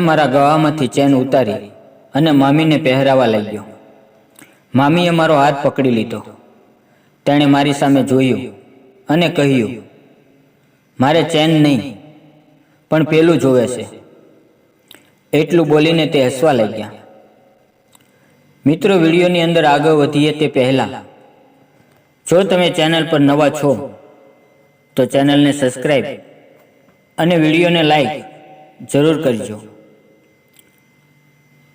મારા ગળામાંથી ચેન ઉતારી અને મામીને પહેરાવા લાગ્યો. મામીએ મારો હાથ પકડી લીધો. તેણે મારી સામે જોયું અને કહ્યું, મારે ચેન નહીં પણ પેલું જોવે છે. એટલું બોલીને તે હસવા લાગ્યા. મિત્રો, વિડીયોની અંદર આગળ વધીએ તે પહેલાં જો તમે ચેનલ પર નવા છો તો ચેનલને સબસ્ક્રાઈબ અને વિડીયોને લાઈક જરૂર કરજો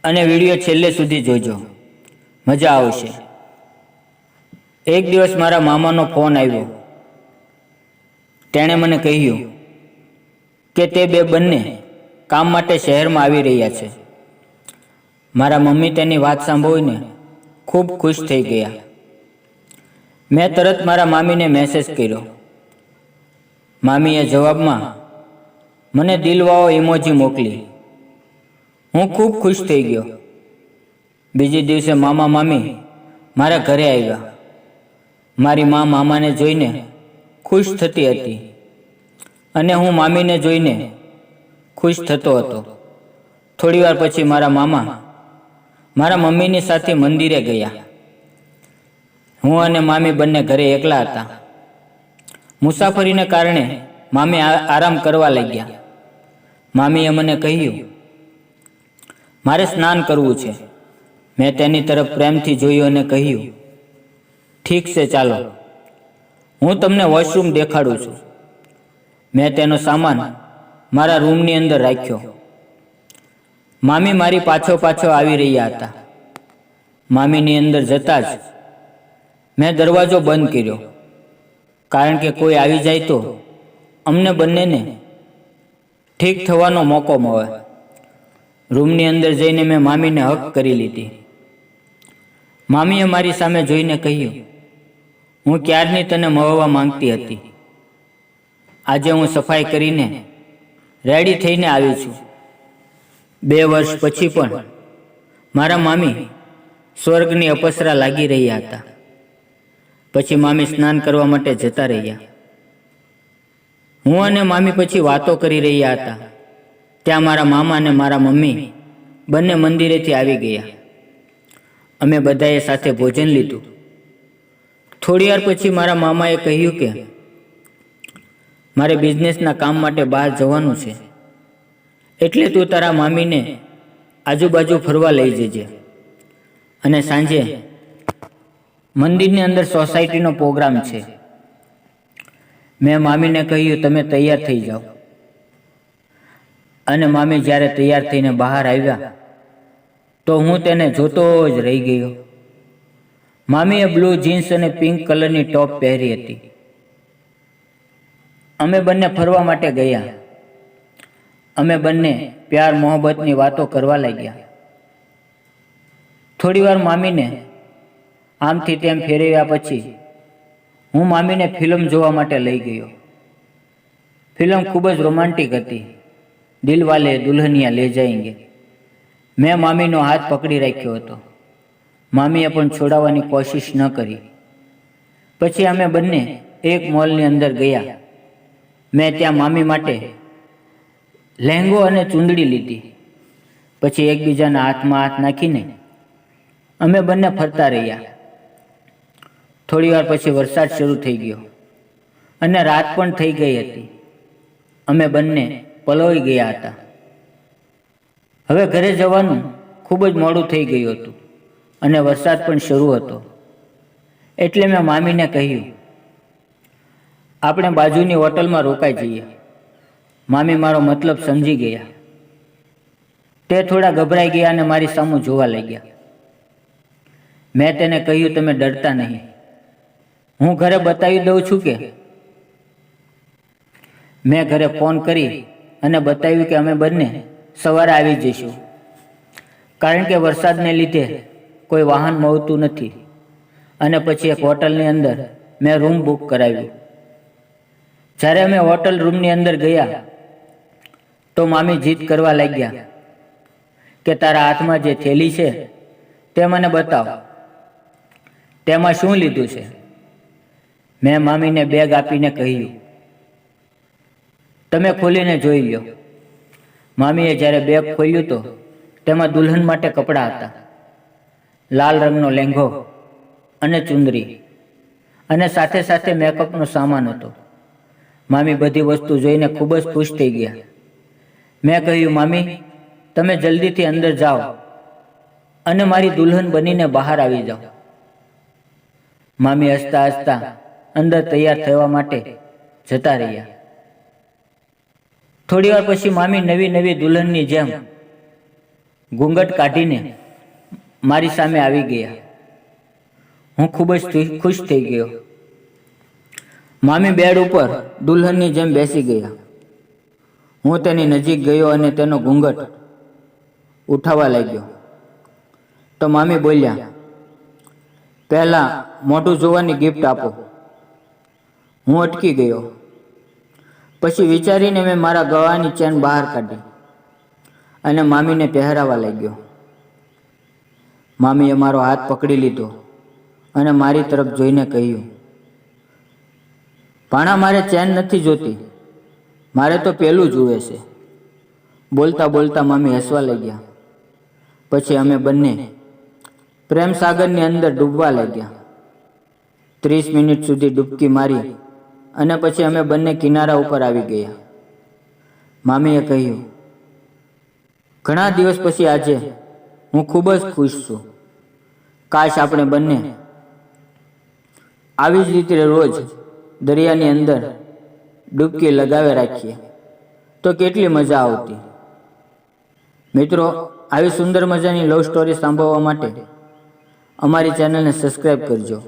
અને વિડીયો છેલ્લે સુધી જોજો, મજા આવશે. એક દિવસ મારા મામાનો ફોન આવ્યો. તેણે મને કહ્યું કે તે બંને કામ માટે શહેરમાં આવી રહ્યા છે. મારા મમ્મી તેની વાત સાંભળીને ખૂબ ખુશ થઈ ગયા. મેં તરત મારા મામીને મેસેજ કર્યો. મામીએ જવાબમાં મને દિલવાળો ઇમોજી મોકલી. હું ખૂબ ખુશ થઈ ગયો. બીજે દિવસે મામા મામી મારા ઘરે આવ્યા. મારી મામાને જોઈને ખુશ થતી હતી અને હું મામીને જોઈને ખુશ થતો હતો. થોડીવાર પછી મારા મામા મારા મમ્મીની સાથે મંદિરે ગયા. હું અને મામી બંને ઘરે એકલા હતા. મુસાફરીને કારણે મામી આરામ કરવા લાગ્યા. મામીએ મને કહ્યું, મારે સ્નાન કરવું છે. મેં તેની તરફ પ્રેમથી જોયું અને કહ્યું, ઠીક છે, ચાલો, હું તમને વોશરૂમ દેખાડું છું. મેં તેનો સામાન મારા રૂમની અંદર રાખ્યો. મામી મારી પાછો આવી રહ્યા હતા. મામીની અંદર જતાં જ મેં દરવાજો બંધ કર્યો, કારણ કે કોઈ આવી જાય તો અમને બંનેને ઠીક થવાનો મોકો મળે. રૂમની અંદર જઈને મેં મામીને હક કરી લીધી. મામીએ મારી સામે જોઈને કહ્યું, હું ક્યારની તને મળવા માંગતી હતી. આજે હું સફાઈ કરીને રેડી થઈને આવી છું. 2 વર્ષ પછી પણ મારા મામી સ્વર્ગની અપસરા લાગી રહ્યા હતા. પછી મામી સ્નાન કરવા માટે જતા રહ્યા. હું અને મામી પછી વાતો કરી રહ્યા હતા. ત્યાં મારા મામા અને મારા મમ્મી બંને મંદિરેથી આવી ગયા. અમે બધાએ સાથે ભોજન લીધું. થોડીવાર પછી મારા મામાએ કહ્યું કે મારે બિઝનેસના કામ માટે બહાર જવાનું છે, એટલે તું તારા મામીને આજુબાજુ ફરવા લઈ જજે અને સાંજે મંદિરની અંદર સોસાયટીનો પ્રોગ્રામ છે. મેં મામીને કહ્યું, તમે તૈયાર થઈ જાઓ. અને મામી જ્યારે તૈયાર થઈને બહાર આવ્યા તો હું તેને જોતો જ રહી ગયો. મામીએ બ્લુ જીન્સ અને પિંક કલરની ટોપ પહેરી હતી. અમે બંને ફરવા માટે ગયા. અમે બંને પ્યાર મોહબ્બતની વાતો કરવા લાગ્યા. થોડીવાર મામીને આમથી તેમ ફેરવ્યા પછી હું મામીને ફિલ્મ જોવા માટે લઈ ગયો. ફિલ્મ ખૂબ જ રોમાન્ટિક હતી. દિલવાલે દુલ્હનિયા લે જાયેંગે. મેં મામીનો હાથ પકડી રાખ્યો હતો. મામીએ પણ છોડાવવાની કોશિશ ન કરી. પછી અમે બંને એક મોલની અંદર ગયા. મેં ત્યાં મામી માટે લહેંગો અને ચૂંદડી લીધી. પછી એકબીજાના હાથમાં હાથ નાખીને અમે બંને ફરતા રહ્યા. થોડીવાર પછી વરસાદ શરૂ થઈ ગયો અને રાત પણ થઈ ગઈ હતી. અમે બંને પલળી ગયા હતા. હવે ઘરે જવાનું ખૂબ જ મોડું થઈ ગયું હતું અને વરસાદ પણ શરૂ હતો. એટલે મેં મામીને કહ્યું, આપણે બાજુની હોટલમાં રોકાઈ જઈએ. મામી મારો મતલબ સમજી ગયા. તે થોડા ગભરાઈ ગયા અને મારી સામું જોવા લાગ્યા. મેં તેને કહ્યું, તમે ડરતા નહીં, હું ઘરે બતાવી દઉં છું કે. મેં ઘરે ફોન કરી અને બતાવ્યું કે અમે બંને સવારે આવી જઈશું, કારણ કે વરસાદને લીધે કોઈ વાહન મળતું નથી. અને પછી એક હોટલની અંદર મેં રૂમ બુક કરાવ્યું. જ્યારે અમે હોટલ રૂમની અંદર ગયા તો મામી જીદ કરવા લાગ્યા કે તારા હાથમાં જે થેલી છે તે મને બતાવ, તેમાં શું લીધું છે. મેં મામીને બેગ આપીને કહ્યું, તમે ખોલીને જોઈ લો. મામીએ જ્યારે બેગ ખોલ્યું તો તેમાં દુલ્હન માટે કપડાં હતા. લાલ રંગનો લેંઘો અને ચુંદરી અને સાથે સાથે મેકઅપનો સામાન હતો. મામી બધી વસ્તુ જોઈને ખૂબ જ ખુશ થઈ ગયા. મેં કહ્યું, મામી, તમે જલ્દીથી અંદર જાઓ અને મારી દુલ્હન બનીને બહાર આવી જાઓ. મામી હસતા હસતા અંદર તૈયાર થવા માટે જતા રહ્યા. થોડી વાર પછી મામી નવી નવી દુલ્હનની જેમ ઘૂંઘટ કાઢીને મારી સામે આવી ગયા. હું ખૂબ જ ખુશ થઈ ગયો. મામી બેડ ઉપર દુલ્હનની જેમ બેસી ગયા. હું તેની નજીક ગયો અને તેનો ઘૂંઘટ ઉઠાવવા લાગ્યો. તો મામી બોલ્યા, પહેલાં મોઢું જોવાની ગિફ્ટ આપો. હું અટકી ગયો. પછી વિચારીને મેં મારા ગળાની ચેન બહાર કાઢી અને મામીને પહેરાવા લાગ્યો. મામીએ મારો હાથ પકડી લીધો અને મારી તરફ જોઈને કહ્યું, ભાણા, મારે ચેન નથી જોતી, મારે તો પેલું જુએ છે. બોલતા બોલતા મામી હસવા લાગ્યા. પછી અમે બંને પ્રેમ સાગરની અંદર ડૂબવા લાગ્યા. 30 મિનિટ સુધી ડૂબકી મારી અને પછી અમે બંને કિનારા ઉપર આવી ગયા. મામીએ કહ્યું, ઘણા દિવસ પછી આજે હું ખૂબ જ ખુશ છું. કાશ આપણે બંને આવી જ રીતે રોજ દરિયાની અંદર ડૂબકી લગાવે રાખીએ તો કેટલી મજા આવતી. મિત્રો, આવી સુંદર મજાની લવ સ્ટોરી સાંભળવા માટે અમારી ચેનલને સબસ્ક્રાઈબ કરજો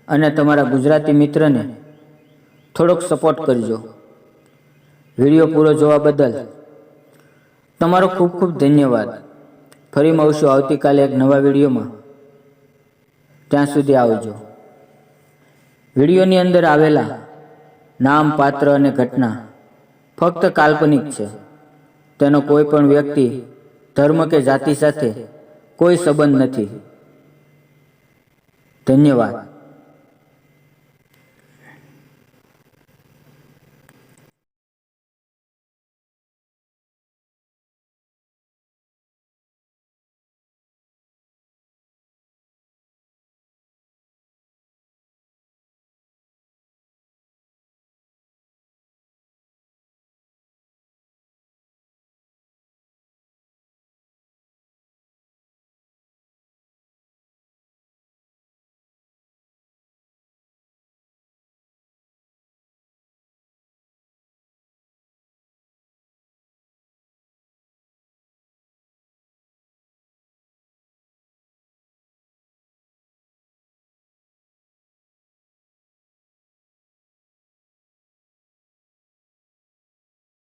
અને તમારા ગુજરાતી મિત્રને થોડોક સપોર્ટ કરજો. વિડીયો પૂરો જોવા બદલ તમારો ખૂબ ખૂબ ધન્યવાદ. ફરી મળશું આવતીકાલે એક નવા વિડીયોમાં. ત્યાં સુધી આવજો. વિડીયોની અંદર આવેલા નામ, પાત્ર અને ઘટના ફક્ત કાલ્પનિક છે. તેનો કોઈ પણ વ્યક્તિ, ધર્મ કે જાતિ સાથે કોઈ સંબંધ નથી. ધન્યવાદ.